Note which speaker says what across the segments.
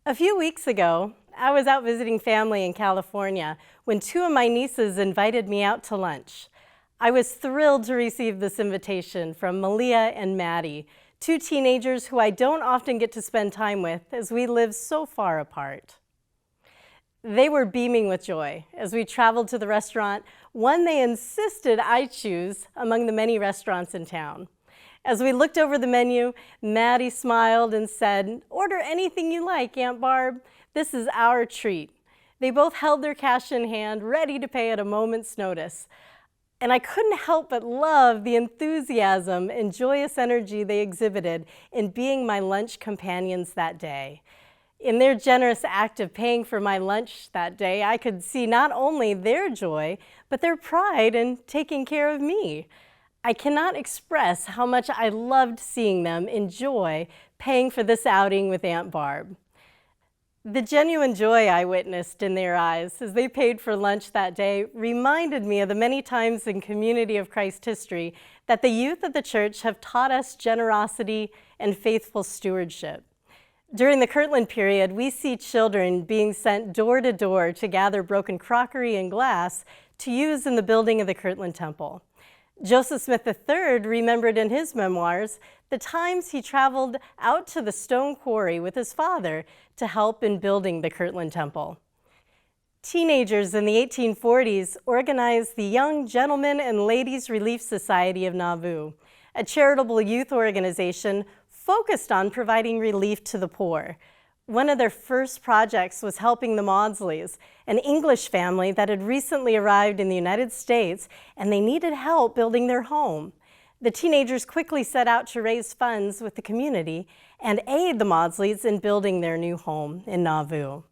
Speaker 1: A few weeks ago, I was out visiting family in California when two of my nieces invited me out to lunch. I was thrilled to receive this invitation from Malia and Maddie, two teenagers who I don't often get to spend time with as we live so far apart. They were beaming with joy as we traveled to the restaurant, one they insisted I choose among the many restaurants in town. As we looked over the menu, Maddie smiled and said, "Order anything you like, Aunt Barb. This is our treat." They both held their cash in hand, ready to pay at a moment's notice. And I couldn't help but love the enthusiasm and joyous energy they exhibited in being my lunch companions that day. In their generous act of paying for my lunch that day, I could see not only their joy, but their pride in taking care of me. I cannot express how much I loved seeing them enjoy paying for this outing with Aunt Barb. The genuine joy I witnessed in their eyes as they paid for lunch that day reminded me of the many times in Community of Christ history that the youth of the church have taught us generosity and faithful stewardship. During the Kirtland period, we see children being sent door to door to gather broken crockery and glass to use in the building of the Kirtland Temple. Joseph Smith III remembered in his memoirs the times he traveled out to the stone quarry with his father to help in building the Kirtland Temple. Teenagers in the 1840s organized the Young Gentlemen and Ladies Relief Society of Nauvoo, a charitable youth organization focused on providing relief to the poor. One of their first projects was helping the Maudsleys, an English family that had recently arrived in the United States, and they needed help building their home. The teenagers quickly set out to raise funds with the community and aid the Maudsleys in building their new home in Nauvoo.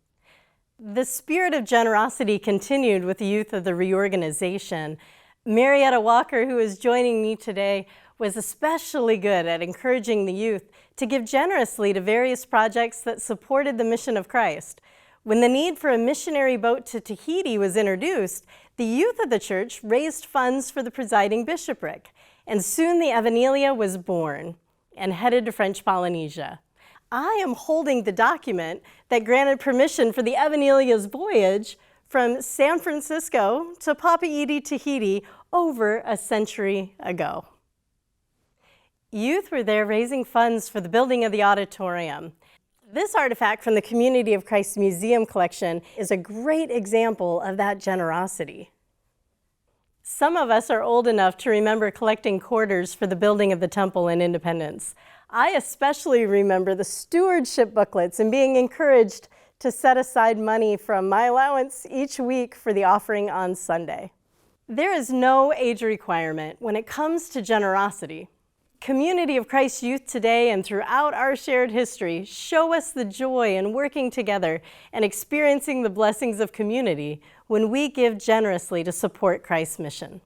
Speaker 1: The spirit of generosity continued with the youth of the reorganization. Marietta Walker, who is joining me today, was especially good at encouraging the youth to give generously to various projects that supported the mission of Christ. When the need for a missionary boat to Tahiti was introduced, the youth of the church raised funds for the presiding bishopric, and soon the Evanelia was born and headed to French Polynesia. I am holding the document that granted permission for the Evanelia's voyage from San Francisco to Papeete, Tahiti, over a century ago. Youth were there raising funds for the building of the auditorium. This artifact from the Community of Christ Museum collection is a great example of that generosity. Some of us are old enough to remember collecting quarters for the building of the temple in Independence. I especially remember the stewardship booklets and being encouraged to set aside money from my allowance each week for the offering on Sunday. There is no age requirement when it comes to generosity. Community of Christ youth today and throughout our shared history show us the joy in working together and experiencing the blessings of community when we give generously to support Christ's mission.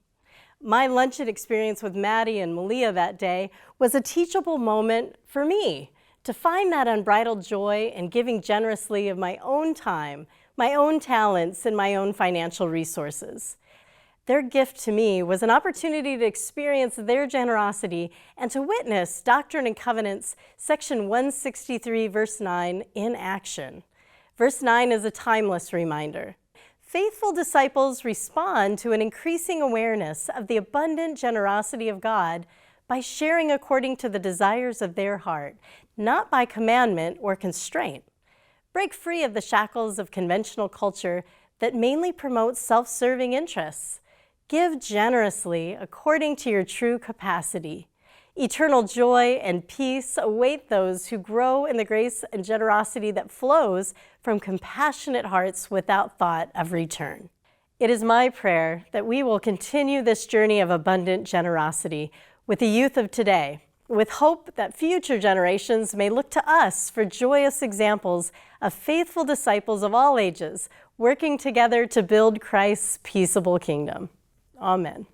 Speaker 1: My luncheon experience with Maddie and Malia that day was a teachable moment for me to find that unbridled joy in giving generously of my own time, my own talents, and my own financial resources. Their gift to me was an opportunity to experience their generosity and to witness Doctrine and Covenants, section 163, verse 9, in action. Verse 9 is a timeless reminder. Faithful disciples respond to an increasing awareness of the abundant generosity of God by sharing according to the desires of their heart, not by commandment or constraint. Break free of the shackles of conventional culture that mainly promotes self-serving interests. Give generously according to your true capacity. Eternal joy and peace await those who grow in the grace and generosity that flows from compassionate hearts without thought of return. It is my prayer that we will continue this journey of abundant generosity with the youth of today, with hope that future generations may look to us for joyous examples of faithful disciples of all ages working together to build Christ's peaceable kingdom. Amen.